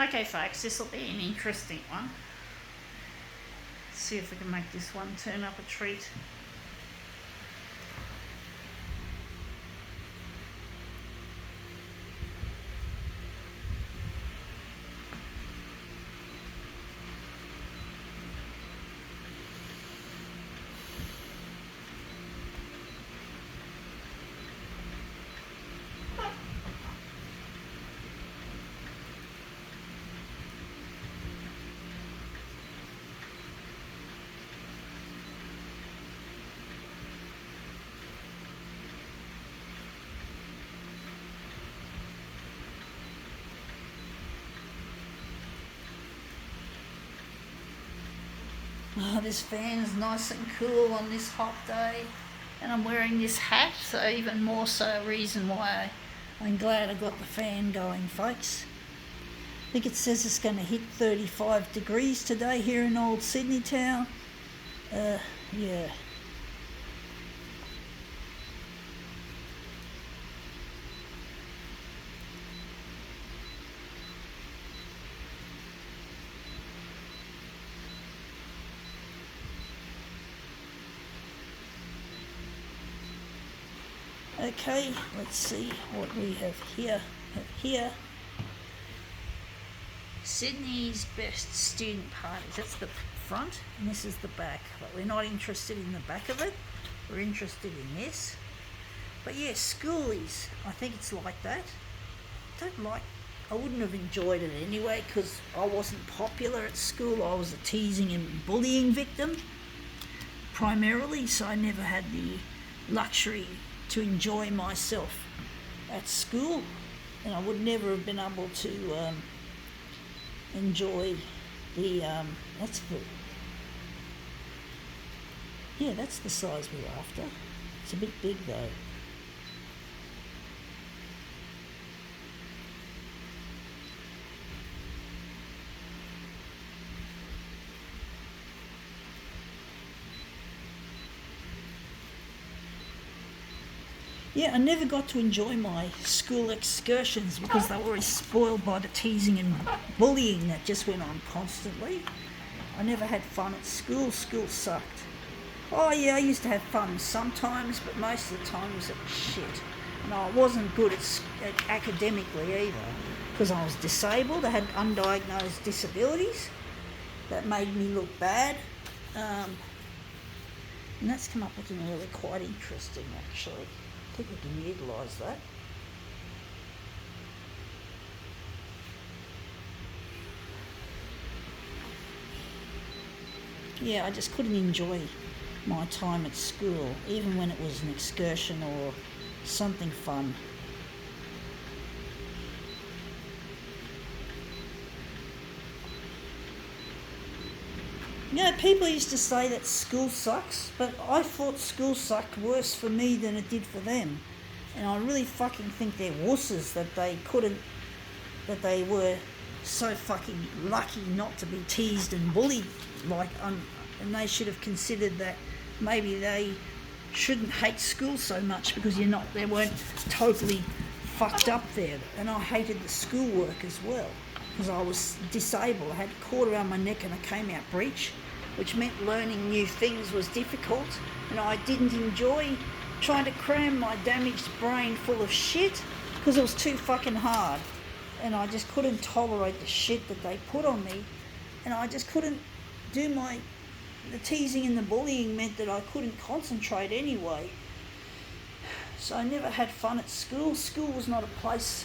Okay folks, this will be an interesting one. Let's see if we can make this one turn up a treat. Oh, this fan is nice and cool on this hot day, and I'm wearing this hat, so even more so a reason why I'm glad I got the fan going, folks. I think it says it's going to hit 35 degrees today here in old Sydney town. Yeah. Okay, let's see what we have here. Sydney's best student parties. That's the front and this is the back. But we're not interested in the back of it. We're interested in this. But yeah, schoolies. I think it's like that. I wouldn't have enjoyed it anyway because I wasn't popular at school. I was a teasing and bullying victim primarily, so I never had the luxury to enjoy myself at school, and I would never have been able to enjoy the that's the size we're after. It's a bit big though. Yeah, I never got to enjoy my school excursions because they were always spoiled by the teasing and bullying that just went on constantly. I never had fun at school. School sucked. Oh yeah, I used to have fun sometimes, but most of the time it was shit. And I wasn't good at academically either because I was disabled. I had undiagnosed disabilities that made me look bad. And that's come up looking really quite interesting actually. I think we can utilise that. Yeah, I just couldn't enjoy my time at school, even when it was an excursion or something fun. You know, people used to say that school sucks, but I thought school sucked worse for me than it did for them. And I really fucking think they're wusses that they were so fucking lucky not to be teased and bullied and they should have considered that maybe they shouldn't hate school so much because they weren't totally fucked up there. And I hated the schoolwork as well because I was disabled. I had a cord around my neck and I came out breech, which meant learning new things was difficult, and I didn't enjoy trying to cram my damaged brain full of shit because it was too fucking hard, and I just couldn't tolerate the shit that they put on me, and I just couldn't do the teasing and the bullying meant that I couldn't concentrate anyway. So I never had fun at school. School was not a place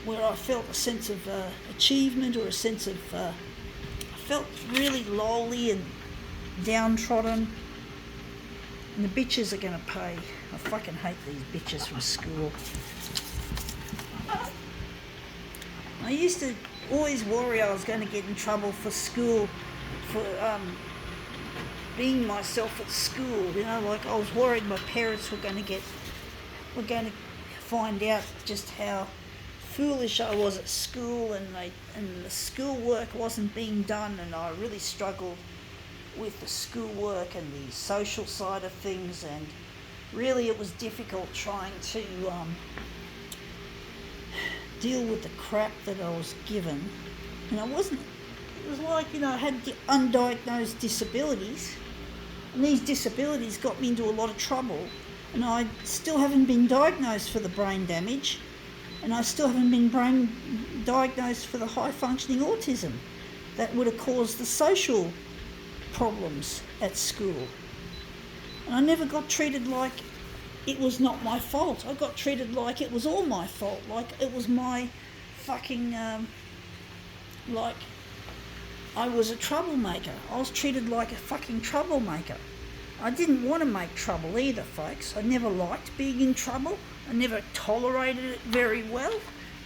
where I felt a sense of achievement or a sense of I felt really lowly and downtrodden, and the bitches are going to pay. I fucking hate these bitches from school. I used to always worry I was going to get in trouble for school, for being myself at school. You know, like I was worried my parents were going to find out just how foolish I was at school, and the schoolwork wasn't being done, and I really struggled with the schoolwork and the social side of things, and really it was difficult trying to deal with the crap that I was given. And it was like, I had undiagnosed disabilities, and these disabilities got me into a lot of trouble, and I still haven't been diagnosed for the brain damage, and I still haven't been diagnosed for the high-functioning autism that would have caused the social problems at school. And I never got treated like it was not my fault. I got treated like it was all my fault, like it was my fucking, like I was a troublemaker. I was treated like a fucking troublemaker. I didn't want to make trouble either, folks. I never liked being in trouble. I never tolerated it very well,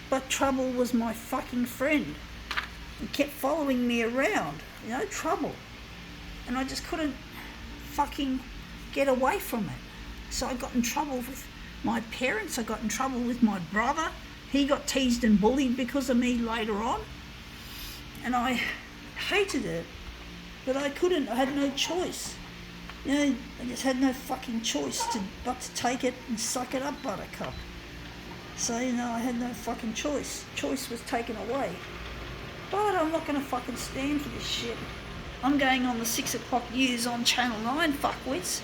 but trouble was my fucking friend. It kept following me around, trouble. And I just couldn't fucking get away from it. So I got in trouble with my parents, I got in trouble with my brother. He got teased and bullied because of me later on. And I hated it, but I couldn't, I had no choice. I just had no fucking choice but to take it and suck it up, buttercup. So, I had no fucking choice. Choice was taken away. But I'm not going to fucking stand for this shit. I'm going on the 6 o'clock news on Channel 9, fuckwits.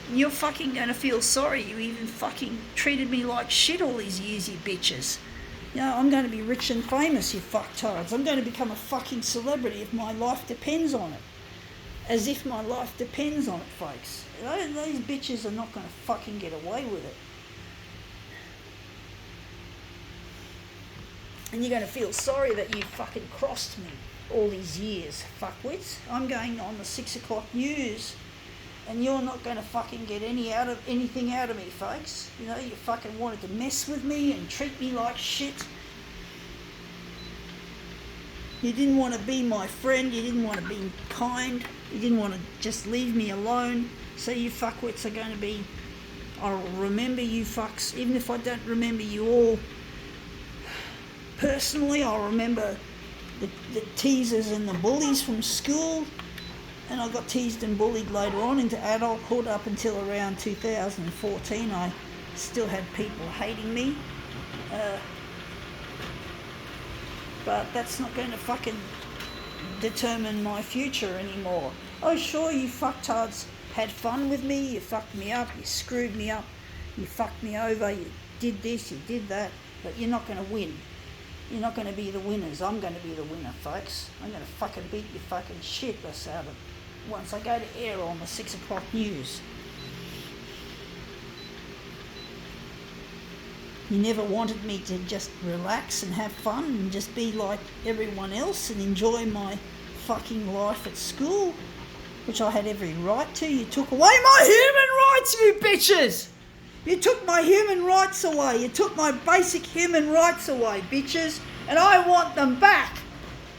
And you're fucking going to feel sorry you even fucking treated me like shit all these years, you bitches. I'm going to be rich and famous, you fucktards. I'm going to become a fucking celebrity if my life depends on it. As if my life depends on it, folks. These bitches are not going to fucking get away with it. And you're going to feel sorry that you fucking crossed me all these years, fuckwits. I'm going on the 6 o'clock news, and you're not going to fucking get anything out of me, folks. You fucking wanted to mess with me and treat me like shit. You didn't want to be my friend. You didn't want to be kind. You didn't want to just leave me alone. So you fuckwits are going to be... I'll remember you fucks. Even if I don't remember you all personally, I'll remember the teasers and the bullies from school. And I got teased and bullied later on into adulthood up until around 2014. I still had people hating me. But that's not going to fucking determine my future anymore. Oh, sure, you fucktards had fun with me. You fucked me up. You screwed me up. You fucked me over. You did this. You did that. But you're not going to win. You're not going to be the winners. I'm going to be the winner, folks. I'm going to fucking beat your fucking shitless out of once I go to air on the 6 o'clock news. You never wanted me to just relax and have fun and just be like everyone else and enjoy my fucking life at school, which I had every right to. You took away my human rights, you bitches! You took my human rights away. You took my basic human rights away, bitches, and I want them back.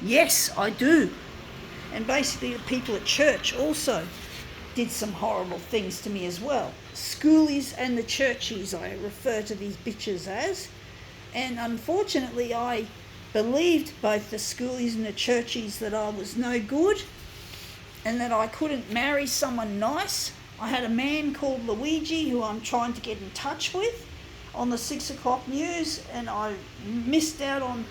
Yes, I do. And basically the people at church also did some horrible things to me as well. Schoolies and the churchies, I refer to these bitches as. And unfortunately, I believed both the schoolies and the churchies that I was no good and that I couldn't marry someone nice. I had a man called Luigi who I'm trying to get in touch with on the 6 o'clock news, and I missed out on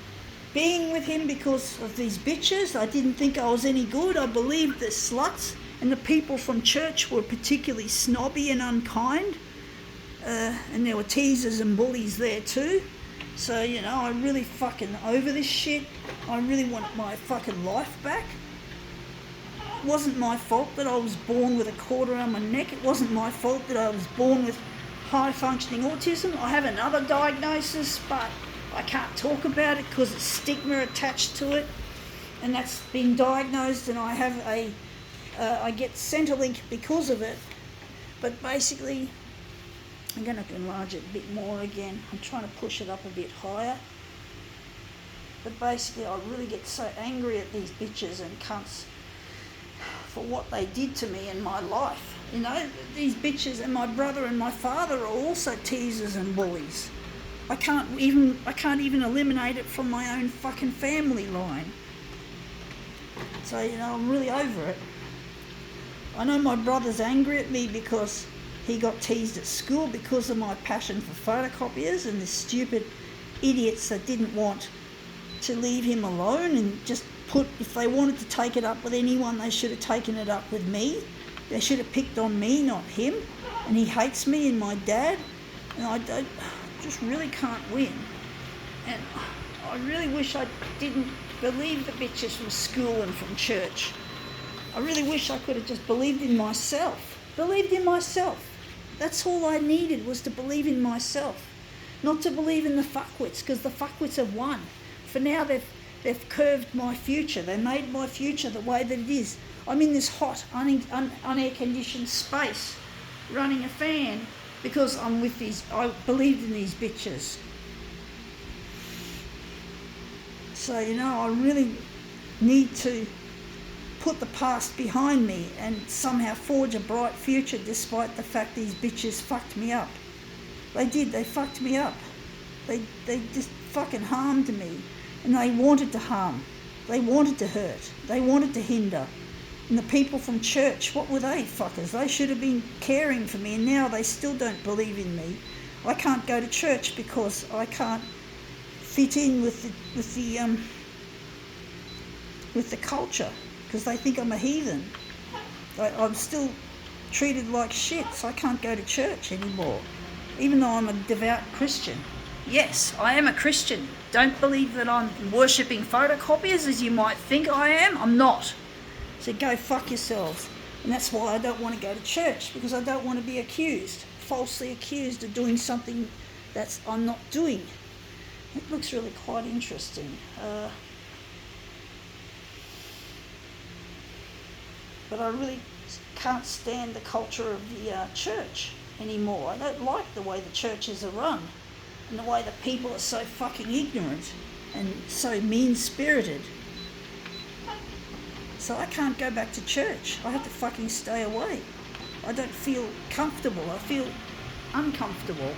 being with him because of these bitches. I didn't think I was any good. I believed the sluts and the people from church were particularly snobby and unkind. And there were teasers and bullies there too. So, I'm really fucking over this shit. I really want my fucking life back. It wasn't my fault that I was born with a cord around my neck. It wasn't my fault that I was born with high-functioning autism. I have another diagnosis, but I can't talk about it because it's stigma attached to it. And that's been diagnosed, and I have I get Centrelink because of it. But basically, I'm going to enlarge it a bit more again. I'm trying to push it up a bit higher. But basically, I really get so angry at these bitches and cunts for what they did to me in my life. These bitches and my brother and my father are also teasers and bullies. I can't even eliminate it from my own fucking family line. So, I'm really over it. I know my brother's angry at me because he got teased at school because of my passion for photocopiers and this stupid idiots that didn't want to leave him alone and just if they wanted to take it up with anyone, they should have taken it up with me. They should have picked on me, not him. And he hates me and my dad. And I just really can't win. And I really wish I didn't believe the bitches from school and from church. I really wish I could have just believed in myself. Believed in myself. That's all I needed, was to believe in myself. Not to believe in the fuckwits, because the fuckwits have won. For now they've curved my future. They made my future the way that it is. I'm in this hot, unair-conditioned space, running a fan, because I believed in these bitches. So, I really need to put the past behind me and somehow forge a bright future despite the fact these bitches fucked me up. They did, they fucked me up. They just fucking harmed me. And they wanted to harm. They wanted to hurt. They wanted to hinder. And the people from church, what were they, fuckers? They should have been caring for me, and now they still don't believe in me. I can't go to church because I can't fit in with the culture, because they think I'm a heathen. I'm still treated like shit, so I can't go to church anymore, even though I'm a devout Christian. Yes, I am a Christian. Don't believe that I'm worshipping photocopiers as you might think I am. I'm not. So go fuck yourselves. And that's why I don't want to go to church, because I don't want to be falsely accused of doing something that I'm not doing. It looks really quite interesting. But I really can't stand the culture of the church anymore. I don't like the way the churches are run, and the way the people are so fucking ignorant and so mean-spirited. So I can't go back to church. I have to fucking stay away. I don't feel comfortable. I feel uncomfortable.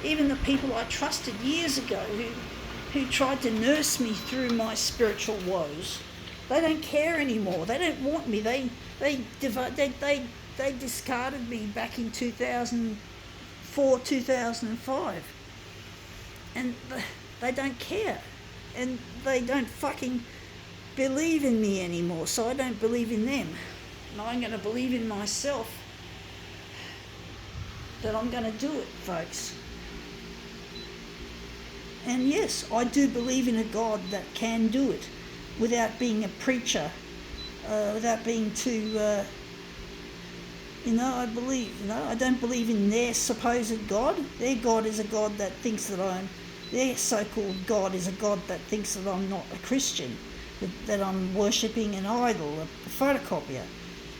Even the people I trusted years ago who tried to nurse me through my spiritual woes, they don't care anymore. They don't want me. They discarded me back in 2004, 2005. And they don't care. And they don't fucking believe in me anymore, so I don't believe in them. And I'm going to believe in myself that I'm going to do it, folks. And yes, I do believe in a God that can do it without being a preacher, without being too, I believe, I don't believe in their supposed God. Their God is a God that thinks that their so-called God is a God that thinks that I'm not a Christian, that I'm worshipping an idol, a photocopier.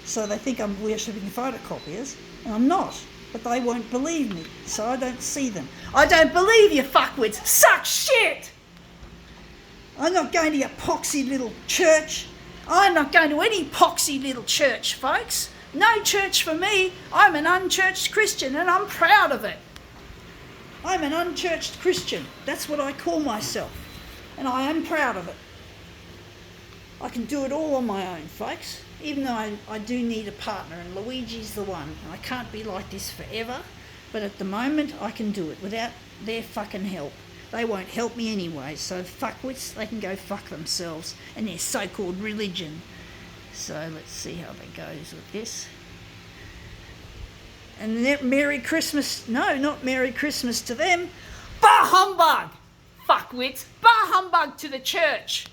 So they think I'm worshipping photocopiers, and I'm not. But they won't believe me, so I don't see them. I don't believe you fuckwits. Suck shit! I'm not going to your poxy little church. I'm not going to any poxy little church, folks. No church for me. I'm an unchurched Christian, and I'm proud of it. I'm an unchurched Christian. That's what I call myself, and I am proud of it. I can do it all on my own, folks, even though I do need a partner, and Luigi's the one. I can't be like this forever, but at the moment I can do it without their fucking help. They won't help me anyway, so fuckwits, they can go fuck themselves and their so-called religion. So let's see how that goes with this. And Merry Christmas, no, not Merry Christmas to them. Bah humbug, fuckwits, bah humbug to the church.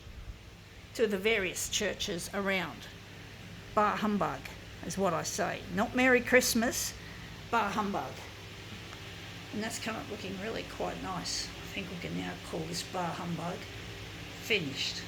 To the various churches around. Bah humbug is what I say. Not Merry Christmas, bah humbug. And that's come up looking really quite nice. I think we can now call this bah humbug finished.